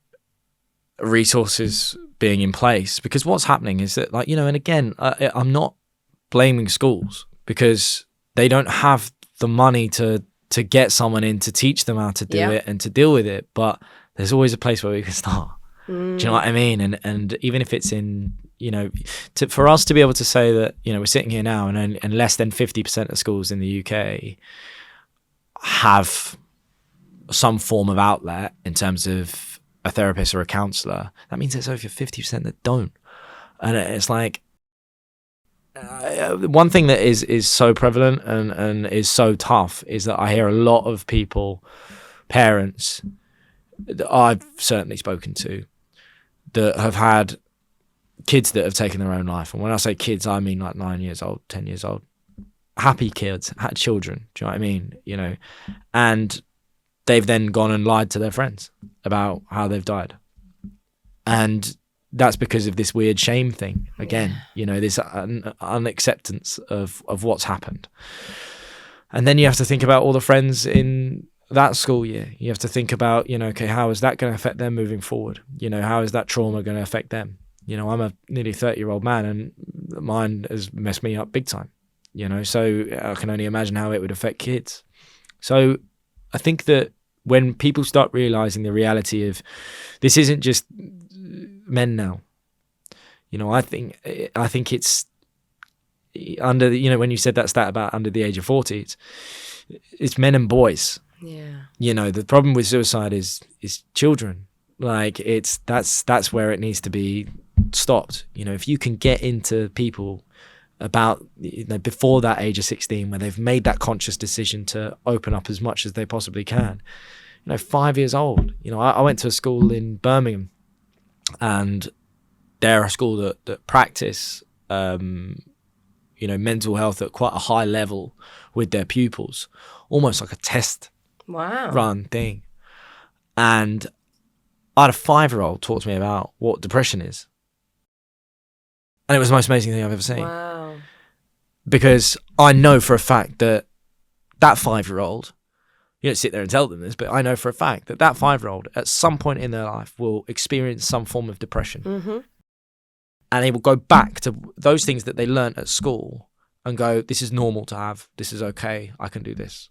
resources being in place, because what's happening is that, like, and again, I'm not blaming schools because they don't have the money to get someone in to teach them how to do it and to deal with it. But there's always a place where we can start. Do you know what I mean? And even if it's in, for us to be able to say that, we're sitting here now and less than 50% of schools in the UK have some form of outlet in terms of a therapist or a counsellor, that means there's over 50% that don't. And it's like, one thing that is so prevalent and is so tough is that I hear a lot of people, parents that I've certainly spoken to, that have had kids that have taken their own life. And when I say kids, I mean like 9 years old, 10 years old. Happy kids, had children, do you know what I mean? And they've then gone and lied to their friends about how they've died. And that's because of this weird shame thing again, this unacceptance of what's happened. And then you have to think about all the friends in that school year. You have to think about, okay, how is that going to affect them moving forward? How is that trauma going to affect them? I'm a nearly 30-year-old man, and mine has messed me up big time, so I can only imagine how it would affect kids. So I think that when people start realizing the reality of this isn't just men now, I think it's under when you said that stat about under the age of 40, it's men and boys. The problem with suicide is children. Like, that's where it needs to be stopped. If you can get into people about before that age of 16, where they've made that conscious decision to open up as much as they possibly can. 5 years old. I went to a school in Birmingham, and they're a school that practice mental health at quite a high level with their pupils, almost like a test run thing. And I had a 5-year-old talk to me about what depression is. And it was the most amazing thing I've ever seen. Wow. Because I know for a fact that 5-year-old, you don't sit there and tell them this, but I know for a fact that 5-year-old at some point in their life will experience some form of depression. Mm-hmm. And they will go back to those things that they learnt at school and go, this is normal to have, this is okay, I can do this.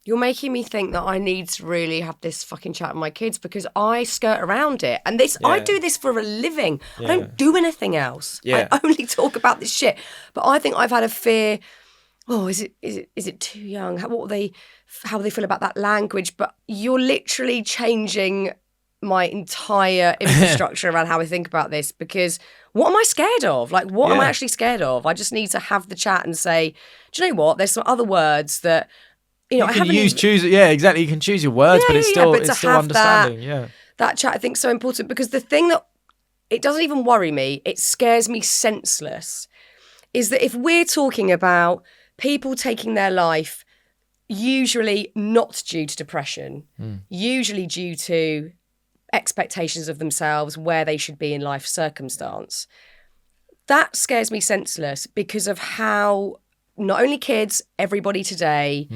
You're making me think that I need to really have this fucking chat with my kids, because I skirt around it. And I do this for a living. I don't do anything else. I only talk about this shit. But I think I've had a fear, is it too young? How will they feel about that language? But you're literally changing my entire infrastructure around how I think about this, because what am I scared of? Like, what am I actually scared of? I just need to have the chat and say, do you know what? There's some other words that, you can choose. Yeah, exactly. You can choose your words, but it's still understanding. That chat I think is so important, because the thing that it doesn't even worry me, it scares me senseless, is that if we're talking about people taking their life, usually not due to depression, usually due to expectations of themselves, where they should be in life circumstance, that scares me senseless, because of how not only kids, everybody today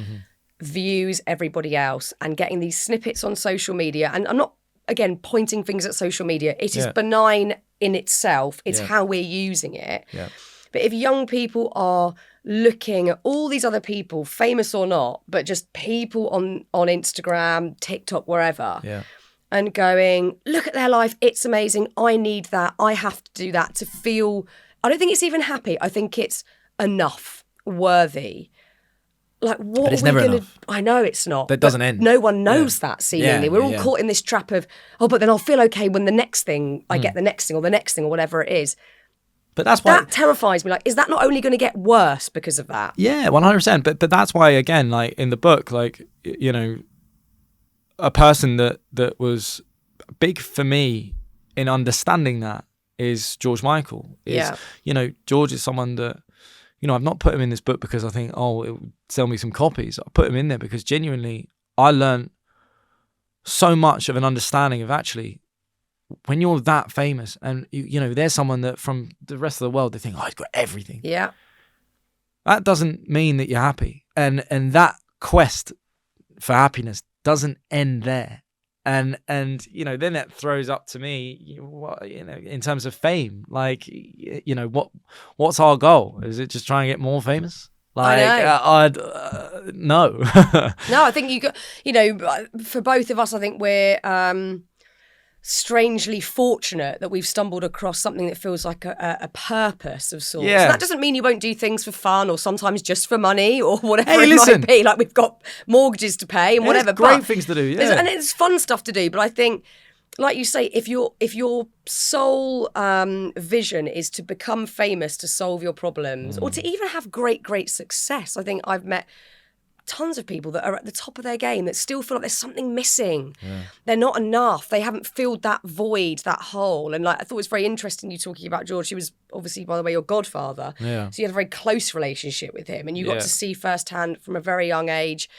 views everybody else, and getting these snippets on social media. And I'm not, again, pointing fingers at social media. It is benign in itself. It's how we're using it. Yeah. But if young people are looking at all these other people, famous or not, but just people on Instagram, TikTok, wherever, and going, look at their life, it's amazing, I need that, I have to do that to feel, I don't think it's even happy, I think it's enough, worthy. Like, what but it's are we never gonna, enough. I know it's not. That doesn't end. No one knows that, seemingly. We're all caught in this trap of, but then I'll feel okay when the next thing, I get the next thing, or whatever it is. But that's why... That terrifies me. Like, is that not only going to get worse because of that? Yeah, 100%. But that's why, again, like, in the book, like, you know, a person that was big for me in understanding that is George Michael. You know, George is someone that, you know, I've not put him in this book because I think, it will sell me some copies. I put him in there because genuinely I learned so much of an understanding of actually, when you're that famous and, you know, there's someone that from the rest of the world, they think, he's got everything. Yeah. That doesn't mean that you're happy. And that quest for happiness doesn't end there. And you know, then that throws up to me, you know, in terms of fame, like, you know, what's our goal? Is it just trying to get more famous? Like, no. No, I think you know, for both of us, I think we're strangely fortunate that we've stumbled across something that feels like a purpose of sorts. Yeah. So that doesn't mean you won't do things for fun or sometimes just for money or whatever might be. Like, we've got mortgages to pay and whatever. Great things to do, and it's fun stuff to do. But I think, like you say, if your sole vision is to become famous, to solve your problems, or to even have great success, I think I've met tons of people that are at the top of their game that still feel like there's something missing. Yeah. They're not enough. They haven't filled that void, that hole. And like, I thought it was very interesting you talking about George. He was obviously, by the way, your godfather. Yeah. So you had a very close relationship with him, and you got to see firsthand from a very young age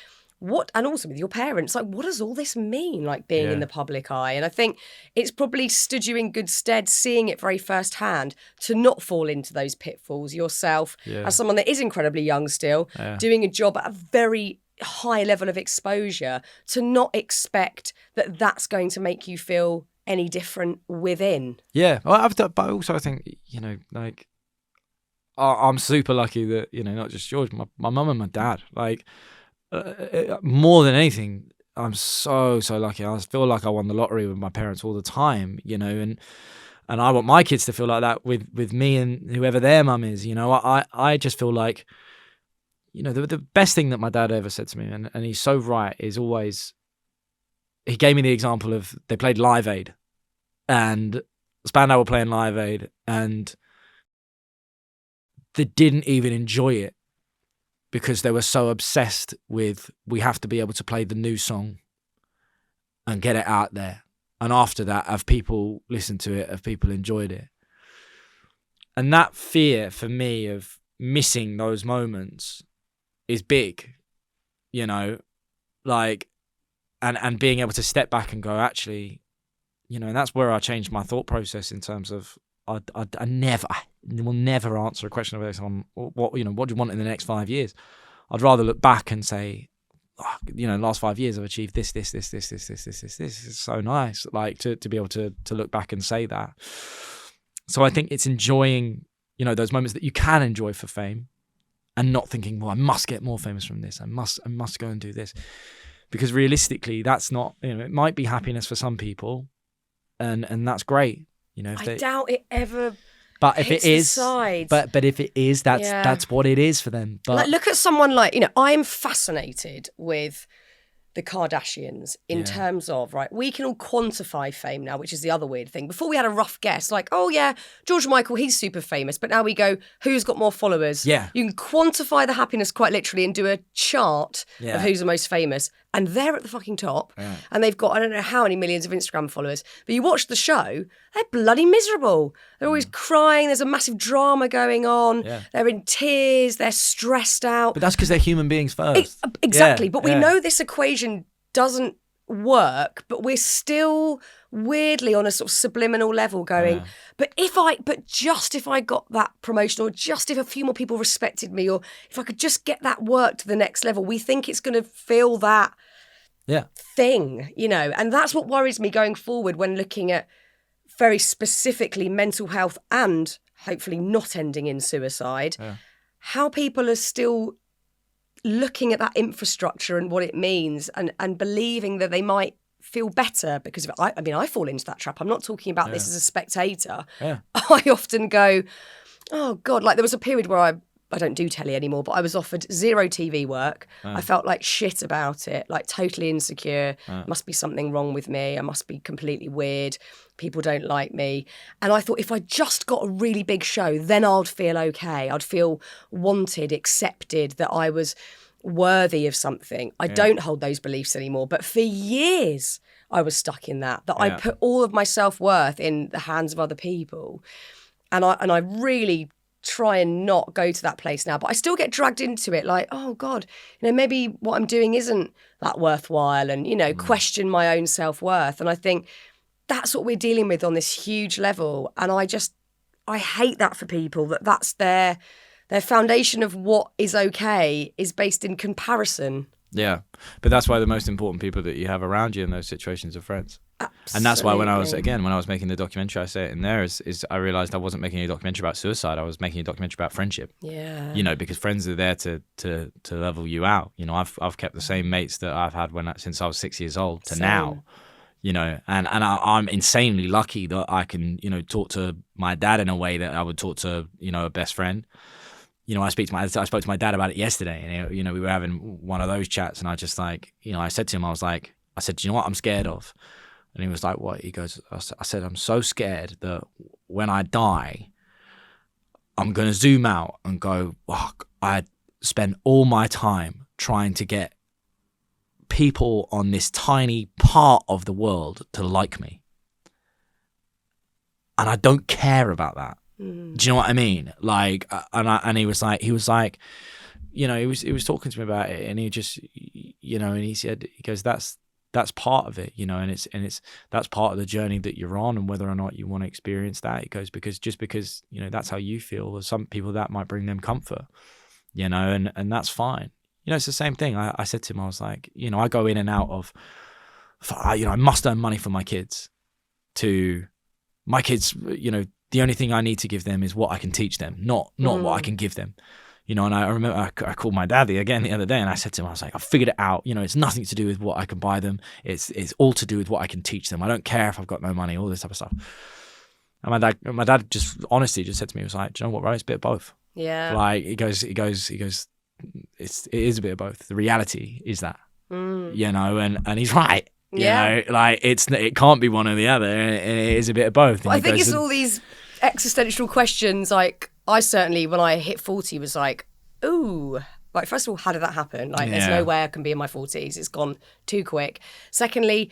and also with your parents, like, what does all this mean, like being in the public eye? And I think it's probably stood you in good stead seeing it very firsthand to not fall into those pitfalls yourself as someone that is incredibly young still, doing a job at a very high level of exposure, to not expect that that's going to make you feel any different within. Yeah, well, but also I think, you know, like, I'm super lucky that, you know, not just George, my mum and my dad, like, more than anything, I'm so lucky. I feel like I won the lottery with my parents all the time, you know, and I want my kids to feel like that with me and whoever their mum is, you know. I just feel like, you know, the best thing that my dad ever said to me, and he's so right, is always, he gave me the example of, they played Live Aid, and Spandau were playing Live Aid, and they didn't even enjoy it, because they were so obsessed with, we have to be able to play the new song and get it out there. And after that, have people listened to it, have people enjoyed it? And that fear for me of missing those moments is big, you know, like, and being able to step back and go, actually, you know, and that's where I changed my thought process in terms of, I will never answer a question of this on what do you want in the next 5 years. I'd rather look back and say, you know, last 5 years I've achieved this. It's so nice, like, to be able to look back and say that. So I think it's enjoying, you know, those moments that you can enjoy for fame, and not thinking, well, I must get more famous from this. I must go and do this. Because realistically, that's not, it might be happiness for some people, and that's great. I doubt it ever. But if it is, but if it is, that's what it is for them. But like, look at someone like, I am fascinated with the Kardashians in terms of, right, we can all quantify fame now, which is the other weird thing. Before we had a rough guess, like, oh yeah, George Michael, he's super famous. But now we go, who's got more followers? Yeah. You can quantify the happiness quite literally and do a chart of who's the most famous. And they're at the fucking top. Yeah. And they've got, I don't know how many millions of Instagram followers. But you watch the show, they're bloody miserable. They're always crying. There's a massive drama going on. Yeah. They're in tears. They're stressed out. But that's because they're human beings first. Exactly. But we know this equation doesn't work, but we're still weirdly on a sort of subliminal level going, but just if I got that promotion, or just if a few more people respected me, or if I could just get that work to the next level, we think it's going to feel that thing, and that's what worries me going forward when looking at very specifically mental health and hopefully not ending in suicide, how people are still looking at that infrastructure and what it means and believing that they might feel better because of it. I fall into that trap. I'm not talking about this as a spectator. Yeah. I often go, oh God, like there was a period where I don't do telly anymore, but I was offered 0 TV work. I felt like shit about it, like totally insecure. Must be something wrong with me. I must be completely weird. People don't like me. And I thought if I just got a really big show, then I'd feel okay. I'd feel wanted, accepted, that I was worthy of something. I don't hold those beliefs anymore. But for years, I was stuck in that I put all of my self-worth in the hands of other people. And I really try and not go to that place now, but I still get dragged into it, like, oh God, maybe what I'm doing isn't that worthwhile, and question my own self-worth. And I think that's what we're dealing with on this huge level, and I hate that for people, that's their foundation of what is okay is based in comparison. Yeah, but that's why the most important people that you have around you in those situations are friends. Absolutely. And that's why when I was making the documentary, I say it in there, is I realised I wasn't making a documentary about suicide. I was making a documentary about friendship. Yeah. Because friends are there to level you out. I've kept the same mates that I've had since I was 6 years old to now. And I'm insanely lucky that I can, talk to my dad in a way that I would talk to, a best friend. I spoke to my dad about it yesterday, and we were having one of those chats, and I just I said to him, I said, do you know what I'm scared of? And he was like, what? He goes, I said, I'm so scared that when I die, I'm going to zoom out and go, I spend all my time trying to get people on this tiny part of the world to like me. And I don't care about that. Do you know what I mean? Like, and he was like, he was talking to me about it, and he just, and he said, he goes, that's part of it, and it's that's part of the journey that you're on, and whether or not you want to experience that, he goes, because that's how you feel, there's some people that might bring them comfort, and that's fine. It's the same thing. I said to him, I was like, I go in and out of, I must earn money for my kids. To my kids, the only thing I need to give them is what I can teach them, not what I can give them. And I remember I called my dad again the other day, and I said to him, I was like, I figured it out. It's nothing to do with what I can buy them. It's all to do with what I can teach them. I don't care if I've got no money, all this type of stuff. And my dad just honestly just said to me, he was like, do you know what, right? It's a bit of both. Yeah. Like he goes, it is a bit of both. The reality is that, and he's right. It can't be one or the other. It is a bit of both. Well, I think it's all these existential questions. Like, I certainly, when I hit 40, was like, ooh, like, first of all, how did that happen? Like, there's no way I can be in my 40s. It's gone too quick. Secondly,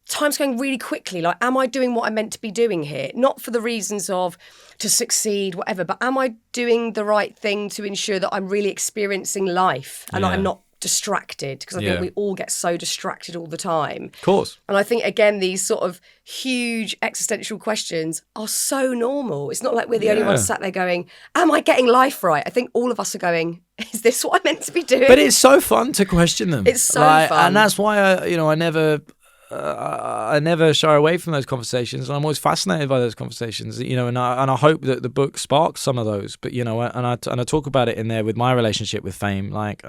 time's going really quickly. Like, am I doing what I'm meant to be doing here? Not for the reasons of to succeed, whatever, but am I doing the right thing to ensure that I'm really experiencing life and I'm not distracted? Because I think we all get so distracted all the time. Of course. And I think, again, these sort of huge existential questions are so normal. It's not like we're the only ones sat there going, am I getting life right? I think all of us are going, is this what I'm meant to be doing? But it's so fun to question them. It's so fun. And that's why I never I never shy away from those conversations. I'm always fascinated by those conversations, you know, and I hope that the book sparks some of those. But you know, and I talk about it in there with my relationship with fame. Like,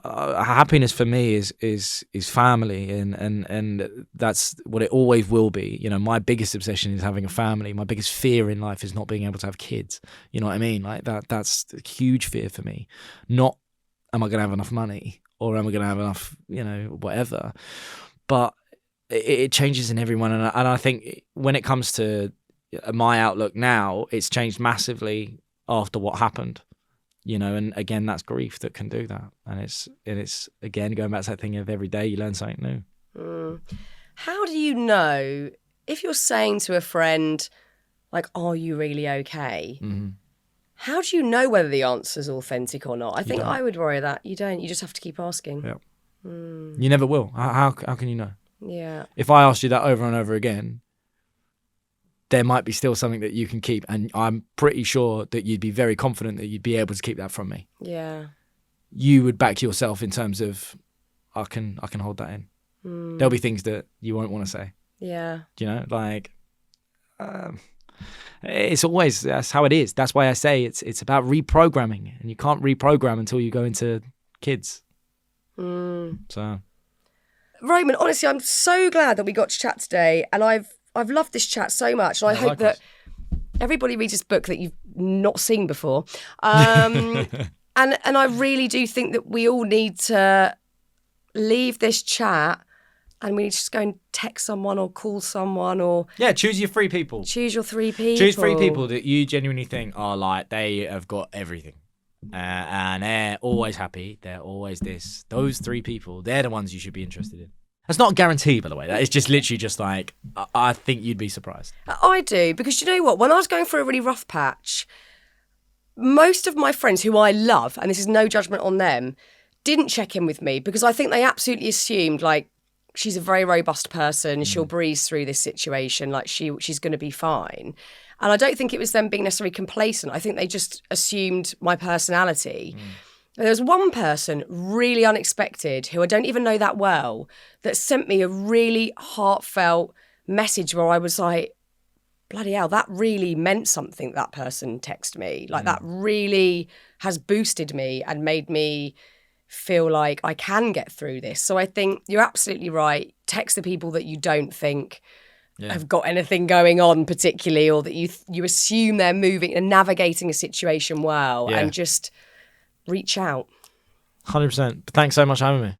happiness for me is family, and that's what it always will be. You know, my biggest obsession is having a family. My biggest fear in life is not being able to have kids. You know what I mean? Like that's a huge fear for me. Not, am I going to have enough money? Or am I going to have enough, you know, whatever? But it changes in everyone. And I think when it comes to my outlook now, it's changed massively after what happened, you know, and again, that's grief that can do that. And it's again, going back to that thing of every day you learn something new. How do you know if you're saying to a friend, like, are you really okay? Mm-hmm. How do you know whether the answer's authentic or not? I think I would worry that. You don't. You just have to keep asking. Yeah. You never will. How can you know? Yeah. If I asked you that over and over again, there might be still something that you can keep. And I'm pretty sure that you'd be very confident that you'd be able to keep that from me. Yeah. You would back yourself in terms of, I can hold that in. There'll be things that you won't want to say. Yeah. You know, like... it's always, that's how it is. That's why I say it's about reprogramming, and you can't reprogram until you go into kids. So, Roman, honestly, I'm so glad that we got to chat today, and I've loved this chat so much, and I hope that everybody reads this book that you've not seen before. And I really do think that we all need to leave this chat. And we need to just go and text someone or call someone or... Yeah, choose your 3 people. Choose your 3 people. Choose 3 people that you genuinely think are like, they have got everything. And they're always happy. They're always this. Those 3 people, they're the ones you should be interested in. That's not a guarantee, by the way. That is just literally just like, I think you'd be surprised. I do, because you know what? When I was going through a really rough patch, most of my friends who I love, and this is no judgment on them, didn't check in with me because I think they absolutely assumed, like, she's a very robust person. She'll breeze through this situation. Like she's going to be fine. And I don't think it was them being necessarily complacent. I think they just assumed my personality. There was one person, really unexpected, who I don't even know that well, that sent me a really heartfelt message where I was like, bloody hell, that really meant something, that person texted me. Like that really has boosted me and made me feel like I can get through this. So I think you're absolutely right. Text the people that you don't think have got anything going on particularly, or that you assume they're moving and navigating a situation well, and just reach out. 100%. Thanks so much for having me.